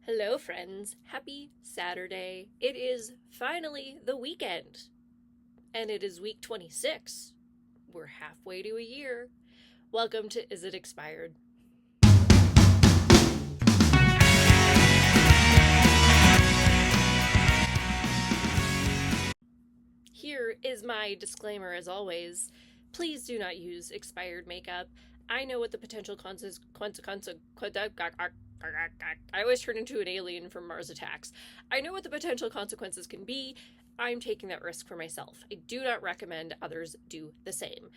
Hello, friends. Happy Saturday. It is finally the weekend, and it is week 26. We're halfway to a year. Welcome to Is It Expired? Here is my disclaimer as always. Please do not use expired makeup. I know what the potential I always turn into an alien from Mars Attacks. I know what the potential consequences can be. I'm taking that risk for myself. I do not recommend others do the same.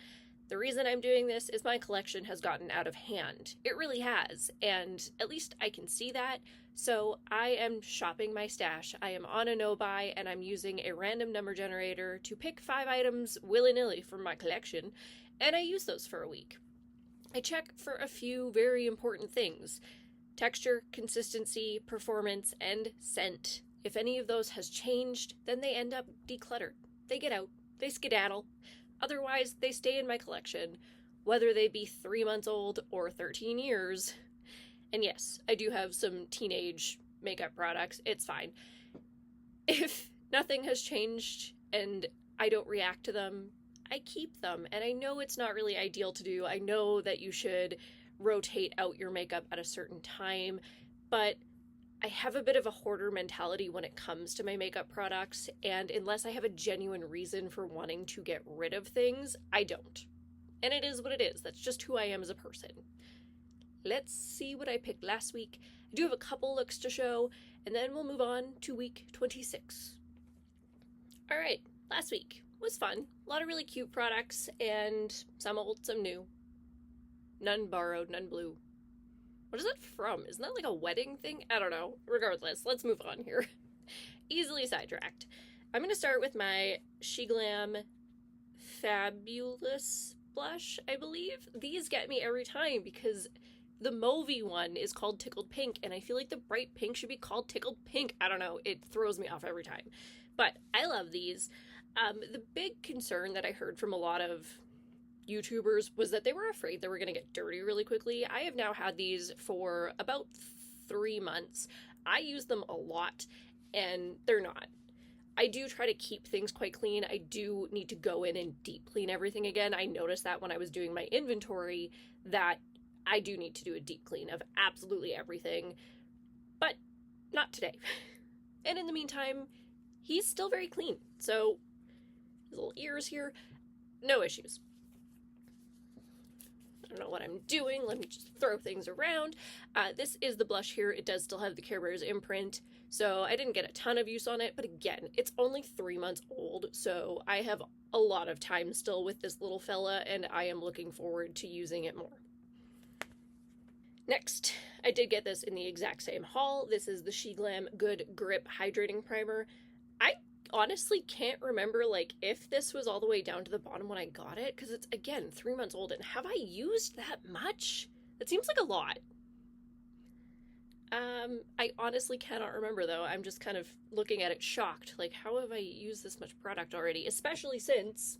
The reason I'm doing this is my collection has gotten out of hand. It really has, and at least I can see that. So I am shopping my stash. I am on a no-buy, and I'm using a random number generator to pick 5 items willy-nilly from my collection, and I use those for a week. I check for a few very important things: texture, consistency, performance, and scent. If any of those has changed, then they end up decluttered. They get out, they skedaddle. Otherwise, they stay in my collection, whether they be 3 months old or 13 years. And yes, I do have some teenage makeup products. It's fine. If nothing has changed and I don't react to them, I keep them. And I know it's not really ideal to do. I know that you should rotate out your makeup at a certain time, but I have a bit of a hoarder mentality when it comes to my makeup products, and unless I have a genuine reason for wanting to get rid of things, I don't. And it is what it is. That's just who I am as a person. Let's see what I picked last week. I do have a couple looks to show, and then we'll move on to week 26. Alright, last week was fun. A lot of really cute products, and some old, some new. None borrowed, none blue. What is that from? Isn't that like a wedding thing? I don't know. Regardless, let's move on here. Easily sidetracked. I'm going to start with my SheGlam Fabulous blush, I believe. These get me every time because the mauvey one is called Tickled Pink, and I feel like the bright pink should be called Tickled Pink. I don't know. It throws me off every time. But I love these. The big concern that I heard from a lot of YouTubers was that they were afraid they were going to get dirty really quickly. I have now had these for about 3 months. I use them a lot, and they're not. I do try to keep things quite clean. I do need to go in and deep clean everything again. I noticed that when I was doing my inventory that I do need to do a deep clean of absolutely everything, but not today. And in the meantime, he's still very clean. So his little ears here, no issues. I don't know what I'm doing. Let me just throw things around. This is the blush here. It does still have the Care Bears imprint, so I didn't get a ton of use on it, but again, it's only 3 months old, so I have a lot of time still with this little fella, and I am looking forward to using it more. Next, I did get this in the exact same haul. This is the SheGlam Good Grip Hydrating Primer. I honestly can't remember if this was all the way down to the bottom when I got it, because it's again 3 months old, and have I used that much? It seems like a lot. I honestly cannot remember though. I'm just kind of looking at it shocked, how have I used this much product already, especially since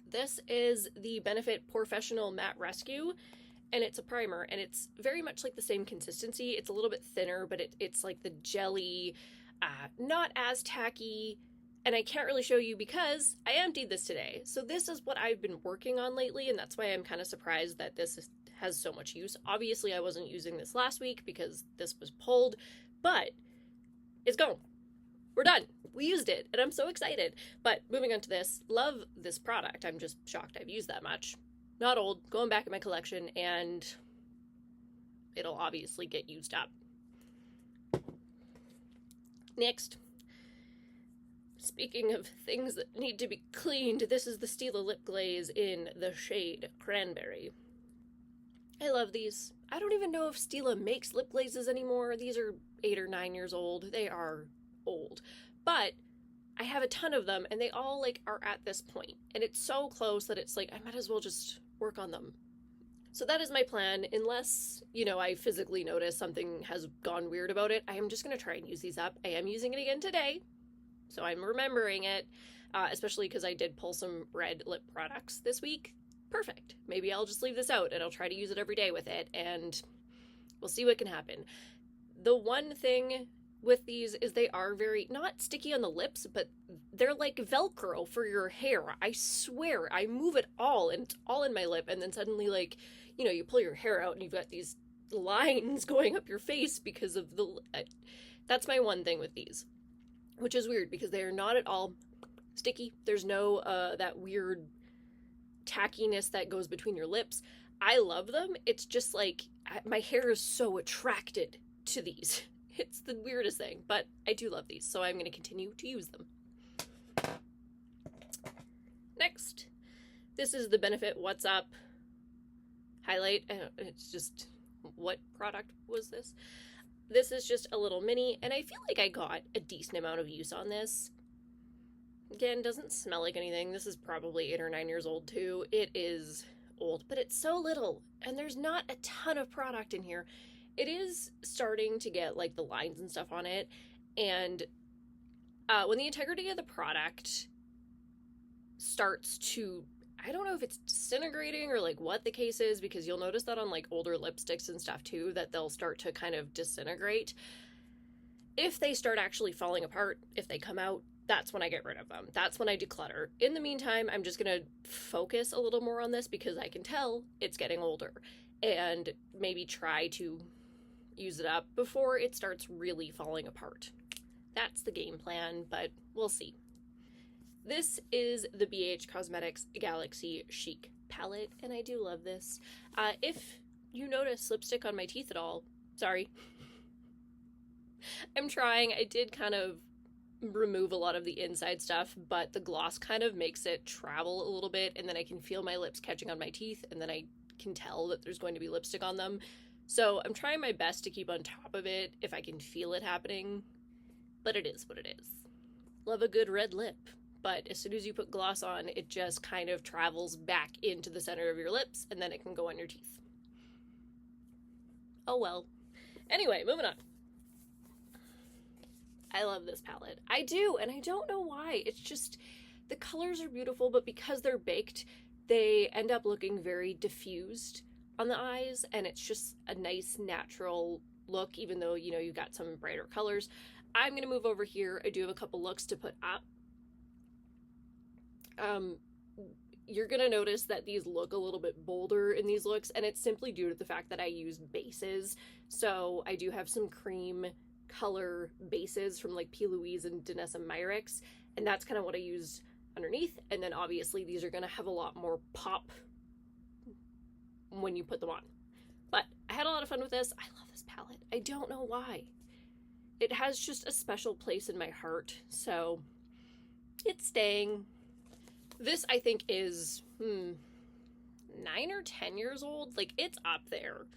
this is the Benefit Professional Matte Rescue, and it's a primer, and it's very much like the same consistency. It's a little bit thinner, but it's like the jelly, not as tacky, and I can't really show you because I emptied this today. So this is what I've been working on lately, and that's why I'm kind of surprised that this has so much use. Obviously, I wasn't using this last week because this was pulled, but it's gone. We're done. We used it, and I'm so excited. But moving on to this, love this product. I'm just shocked I've used that much. Not old, going back in my collection, and it'll obviously get used up. Next, speaking of things that need to be cleaned, this is the Stila Lip Glaze in the shade Cranberry. I love these. I don't even know if Stila makes lip glazes anymore. These are 8 or 9 years old. They are old. But I have a ton of them, and they all are at this point. And it's so close that it's I might as well just work on them. So that is my plan. Unless, I physically notice something has gone weird about it, I am just going to try and use these up. I am using it again today, so I'm remembering it, especially because I did pull some red lip products this week. Perfect. Maybe I'll just leave this out, and I'll try to use it every day with it, and we'll see what can happen. The one thing with these is they are very, not sticky on the lips, but they're like Velcro for your hair. I swear, I move it all and it's all in my lip, and then suddenly, like, you know, you pull your hair out and you've got these lines going up your face because of the... That's my one thing with these, which is weird because they are not at all sticky. There's no that weird tackiness that goes between your lips. I love them. It's just like my hair is so attracted to these. It's the weirdest thing, but I do love these, so I'm going to continue to use them. Next, this is the Benefit What's Up highlight. It's just, what product was this? This is just a little mini, and I feel like I got a decent amount of use on this. Again, doesn't smell like anything. This is probably 8 or 9 years old too. It is old, but it's so little, and there's not a ton of product in here. It is starting to get like the lines and stuff on it, and when the integrity of the product starts to, I don't know if it's disintegrating or like what the case is, because you'll notice that on like older lipsticks and stuff too, that they'll start to kind of disintegrate. If they start actually falling apart, if they come out, that's when I get rid of them. That's when I declutter. In the meantime, I'm just going to focus a little more on this because I can tell it's getting older, and maybe try to use it up before it starts really falling apart. That's the game plan, but we'll see. This is the BH Cosmetics Galaxy Chic palette, and I do love this. If you notice lipstick on my teeth at all, sorry. I'm trying. I did kind of remove a lot of the inside stuff, but the gloss kind of makes it travel a little bit, and then I can feel my lips catching on my teeth, and then I can tell that there's going to be lipstick on them. So I'm trying my best to keep on top of it if I can feel it happening, but it is what it is. Love a good red lip, but as soon as you put gloss on, it just kind of travels back into the center of your lips, and then it can go on your teeth. Oh well. Anyway, moving on. I love this palette. I do, and I don't know why. It's just, the colors are beautiful, but because they're baked, they end up looking very diffused on the eyes, and it's just a nice natural look, even though, you know, you've got some brighter colors. I'm going to move over here. I do have a couple looks to put up. You're going to notice that these look a little bit bolder in these looks, and it's simply due to the fact that I use bases. So I do have some cream color bases from like P. Louise and Danessa Myricks, and that's kind of what I use underneath. And then obviously these are going to have a lot more pop when you put them on. But I had a lot of fun with this. I love this palette. I don't know why. It has just a special place in my heart, so it's staying. This, I think, is 9 or 10 years old. Like, it's up there.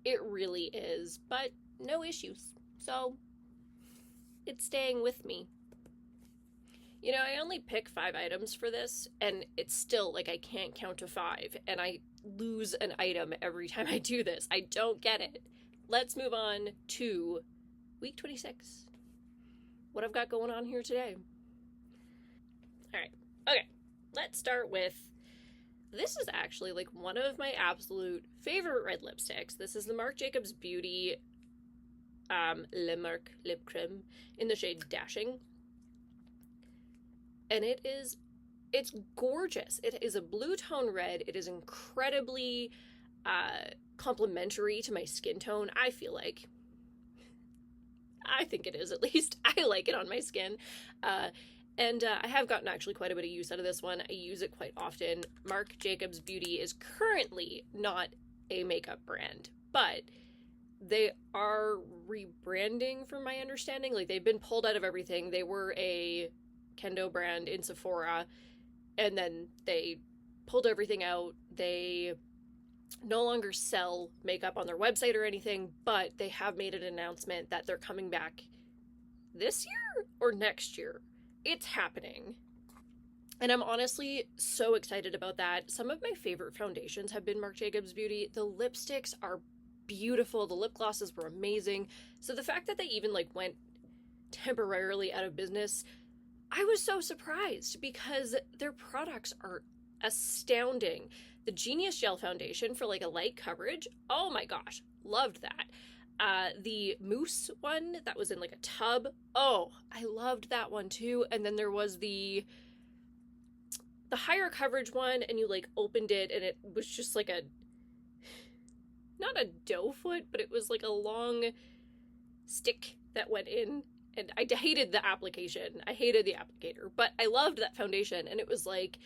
It really is, but no issues. So it's staying with me. You know, I only pick 5 items for this, and it's still, like, I can't count to 5, and I lose an item every time I do this. I don't get it. Let's move on to week 26. What I've got going on here today. Alright, okay. Let's start with, this is actually, like, one of my absolute favorite red lipsticks. This is the Marc Jacobs Beauty Le Marc Lip Creme in the shade Dashing. And it's gorgeous. It is a blue tone red. It is incredibly complementary to my skin tone, I feel like. I think it is, at least. I like it on my skin. And I have gotten actually quite a bit of use out of this one. I use it quite often. Marc Jacobs Beauty is currently not a makeup brand, but they are rebranding from my understanding. Like, they've been pulled out of everything. They were a Kendo brand in Sephora, and then they pulled everything out. They no longer sell makeup on their website or anything, but they have made an announcement that they're coming back this year or next year. It's happening. And I'm honestly so excited about that. Some of my favorite foundations have been Marc Jacobs Beauty. The lipsticks are beautiful. The lip glosses were amazing. So the fact that they even like went temporarily out of business, I was so surprised because their products are astounding. The Genius Gel Foundation for like a light coverage, oh my gosh, loved that. The mousse one that was in like a tub. Oh, I loved that one too. And then there was the higher coverage one, and you like opened it and it was just like a, not a doe foot, but it was like a long stick that went in. And I hated the application. I hated the applicator, but I loved that foundation. And it was like,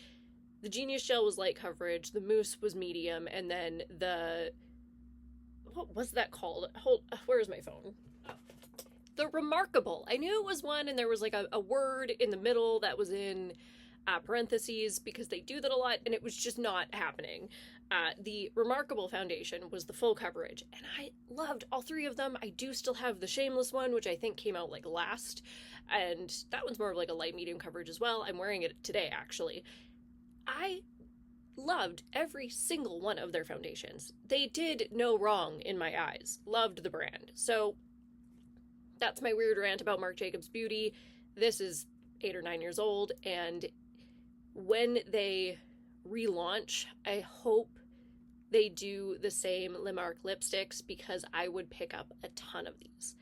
the Genius Gel was light coverage, the mousse was medium, and then what was that called? Where's my phone? The Remarkable. I knew it was one, and there was like a word in the middle that was in parentheses, because they do that a lot, and it was just not happening. The Remarkable foundation was the full coverage, and I loved all three of them. I do still have the Shameless one, which I think came out like last, and that one's more of like a light medium coverage as well. I'm wearing it today, actually. I loved every single one of their foundations. They did no wrong in my eyes. Loved the brand. So that's my weird rant about Marc Jacobs Beauty. This is 8 or 9 years old, and when they relaunch, I hope they do the same Le Marc lipsticks, because I would pick up a ton of these.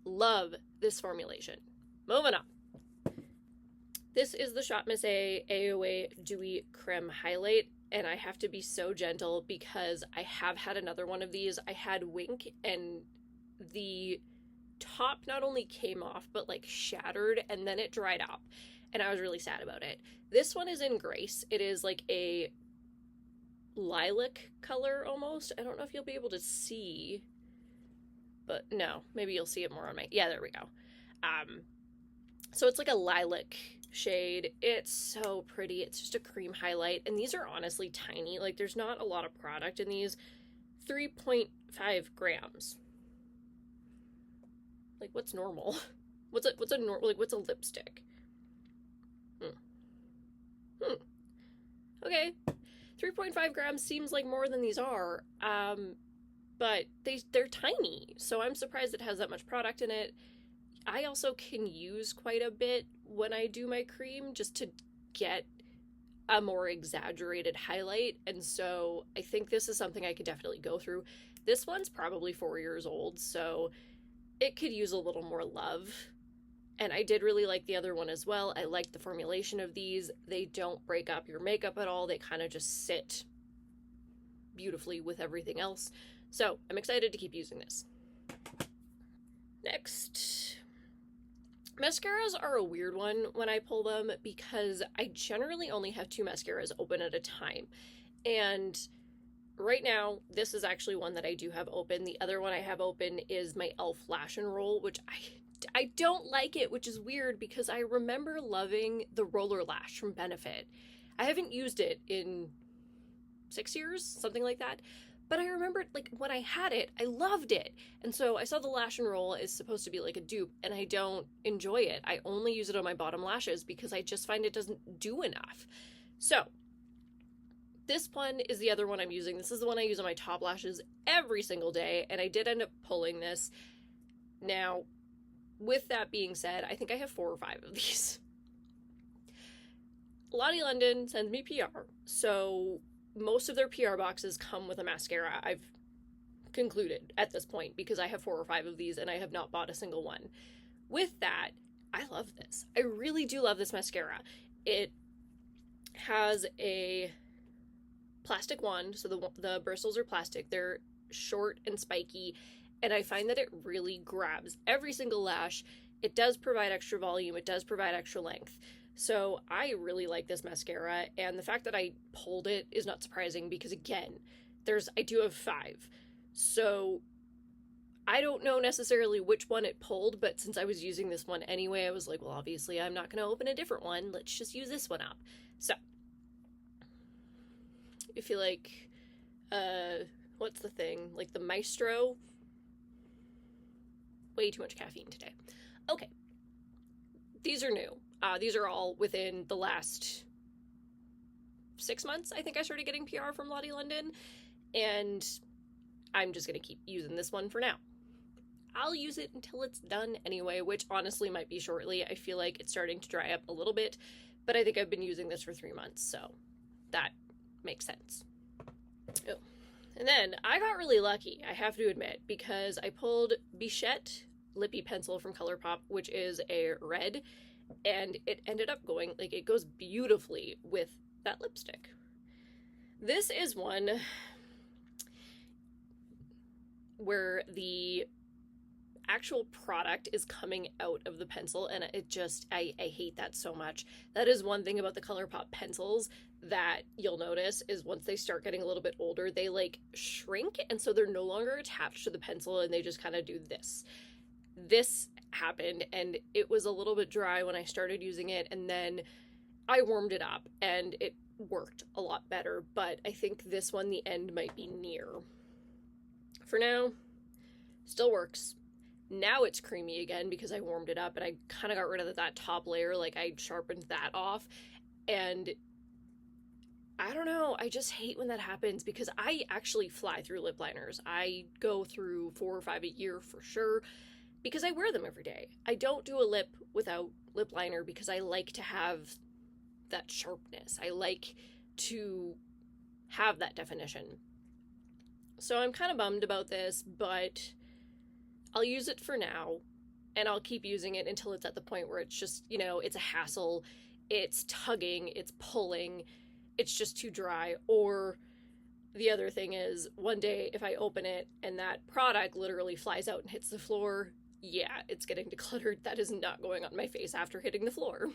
Love this formulation. Moving on. This is the Shop Miss A AOA Dewy Creme Highlight, and I have to be so gentle because I have had another one of these. I had Wink, and the top not only came off, but like shattered, and then it dried up, and I was really sad about it. This one is in Grace. It is like a lilac color almost. I don't know if you'll be able to see, but no, maybe you'll see it more on my, yeah, there we go. So it's like a lilac shade. It's so pretty. It's just a cream highlight, and these are honestly tiny. Like, there's not a lot of product in these. 3.5 grams. Like, what's normal? What's a normal, like, what's a lipstick? Okay. 3.5 grams seems like more than these are, but they're tiny, so I'm surprised it has that much product in it. I also can use quite a bit when I do my cream just to get a more exaggerated highlight, and so I think this is something I could definitely go through. This one's probably 4 years old, so it could use a little more love, and I did really like the other one as well. I liked the formulation of these. They don't break up your makeup at all. They kind of just sit beautifully with everything else, so I'm excited to keep using this. Next, mascaras are a weird one when I pull them, because I generally only have 2 mascaras open at a time, and right now this is actually one that I do have open. The other one I have open is my e.l.f. Lash and Roll, which I don't like it, which is weird because I remember loving the Roller Lash from Benefit. I haven't used it in 6 years, something like that. But I remember, like, when I had it, I loved it. And so I saw the Lash and Roll is supposed to be like a dupe, and I don't enjoy it. I only use it on my bottom lashes because I just find it doesn't do enough. So this one is the other one I'm using. This is the one I use on my top lashes every single day, and I did end up pulling this. Now, with that being said, I think I have 4 or 5 of these. Lottie London sends me PR, so most of their PR boxes come with a mascara. I've concluded at this point, because I have 4 or 5 of these and I have not bought a single one. With that, I love this. I really do love this mascara. It has a plastic wand, so the bristles are plastic. They're short and spiky, and I find that it really grabs every single lash. It does provide extra volume. It does provide extra length. So I really like this mascara, and the fact that I pulled it is not surprising because, again, I do have 5. So I don't know necessarily which one it pulled, but since I was using this one anyway, I was like, well, obviously I'm not going to open a different one. Let's just use this one up. So if you like, what's the thing? Like the Maestro? Way too much caffeine today. Okay. These are new. These are all within the last 6 months. I think I started getting PR from Lottie London, and I'm just going to keep using this one for now. I'll use it until it's done anyway, which honestly might be shortly. I feel like it's starting to dry up a little bit, but I think I've been using this for 3 months, so that makes sense. Oh, And then I got really lucky, I have to admit, because I pulled Bichette Lippy Pencil from ColourPop, which is a red, and it ended up going, like, it goes beautifully with that lipstick. This is one where the actual product is coming out of the pencil, and it just, I hate that so much. That is one thing about the ColourPop pencils that you'll notice, is once they start getting a little bit older, they like shrink, and so they're no longer attached to the pencil, and they just kind of do this. This happened, and it was a little bit dry when I started using it, and then I warmed it up and it worked a lot better, but I think this one, the end might be near. For now, still works. Now it's creamy again because I warmed it up and I kind of got rid of that top layer, like I sharpened that off, and I don't know, I just hate when that happens because I actually fly through lip liners. I go through 4 or 5 a year for sure because I wear them every day. I don't do a lip without lip liner because I like to have that sharpness. I like to have that definition. So I'm kind of bummed about this, but I'll use it for now, and I'll keep using it until it's at the point where it's just, you know, it's a hassle, it's tugging, it's pulling, it's just too dry. Or the other thing is, one day if I open it and that product literally flies out and hits the floor, yeah, it's getting decluttered. That is not going on my face after hitting the floor.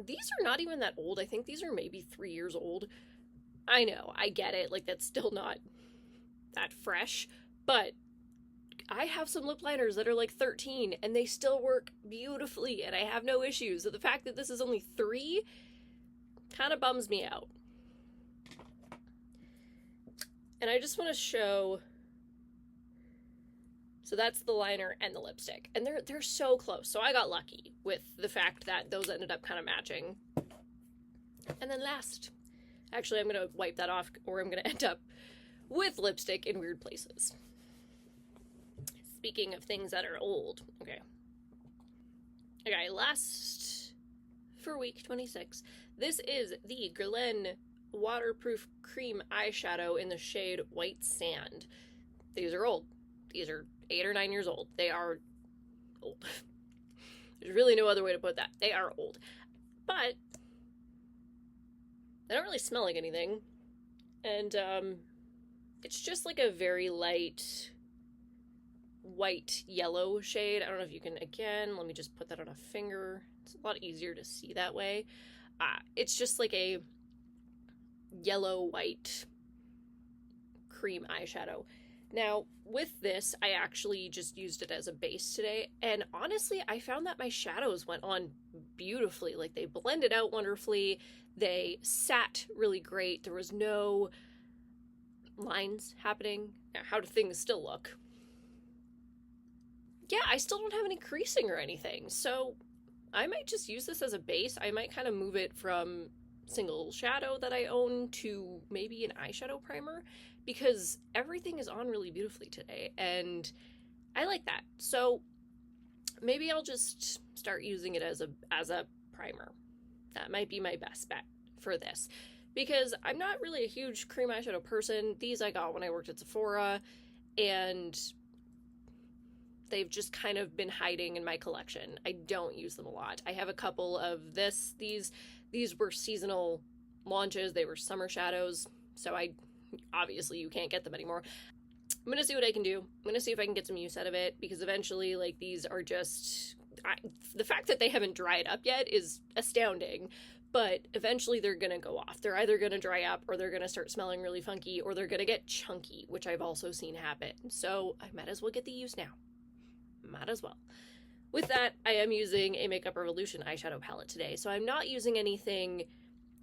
These are not even that old. I think these are maybe 3 years old. I know, I get it, like that's still not that fresh, but I have some lip liners that are like 13 and they still work beautifully and I have no issues. So the fact that this is only 3 kind of bums me out. And I just want to show, so that's the liner and the lipstick, and they're so close. So I got lucky with the fact that those ended up kind of matching. And then last, actually I'm going to wipe that off or I'm going to end up with lipstick in weird places. Speaking of things that are old, okay, last for week 26, this is the Guerlain Waterproof Cream Eyeshadow in the shade White Sand. These are old. These are 8 or 9 years old. They are old. There's really no other way to put that. They are old. But they don't really smell like anything. And it's just like a very light white yellow shade. I don't know if you can, again, let me just put that on a finger. It's a lot easier to see that way. It's just like a yellow white cream eyeshadow. Now, with this, I actually just used it as a base today, and honestly, I found that my shadows went on beautifully. Like, they blended out wonderfully, they sat really great, there was no lines happening. Now, how do things still look? Yeah, I still don't have any creasing or anything, so I might just use this as a base. I might kind of move it from single shadow that I own to maybe an eyeshadow primer, because everything is on really beautifully today and I like that. So maybe I'll just start using it as a primer. That might be my best bet for this, because I'm not really a huge cream eyeshadow person. These I got when I worked at Sephora and they've just kind of been hiding in my collection. I don't use them a lot. I have a couple of these were seasonal launches. They were summer shadows, so obviously you can't get them anymore. I'm gonna see what I can do. I'm gonna see if I can get some use out of it, because eventually, like, these are just, the fact that they haven't dried up yet is astounding, but eventually they're gonna go off. They're either gonna dry up, or they're gonna start smelling really funky, or they're gonna get chunky, which I've also seen happen. So I might as well get the use now. Might as well. With that, I am using a Makeup Revolution eyeshadow palette today, so I'm not using anything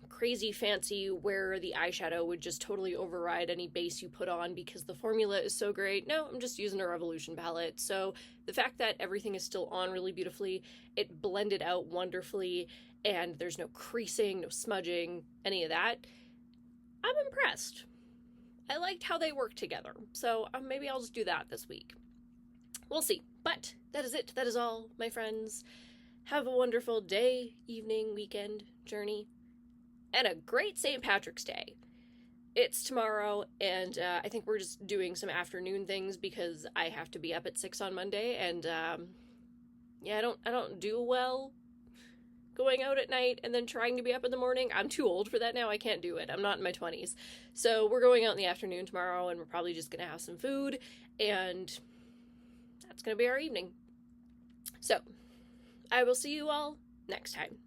crazy fancy where the eyeshadow would just totally override any base you put on because the formula is so great. No, I'm just using a Revolution palette. So the fact that everything is still on really beautifully, it blended out wonderfully, and there's no creasing, no smudging, any of that, I'm impressed. I liked how they worked together, so maybe I'll just do that this week. We'll see. But that is it. That is all, my friends. Have a wonderful day, evening, weekend, journey, and a great St. Patrick's Day. it's tomorrow, and I think we're just doing some afternoon things because I have to be up at 6 on Monday, and yeah, I don't do well going out at night and then trying to be up in the morning. I'm too old for that now. I can't do it. I'm not in my 20s. So we're going out in the afternoon tomorrow, and we're probably just going to have some food, and that's going to be our evening. So I will see you all next time.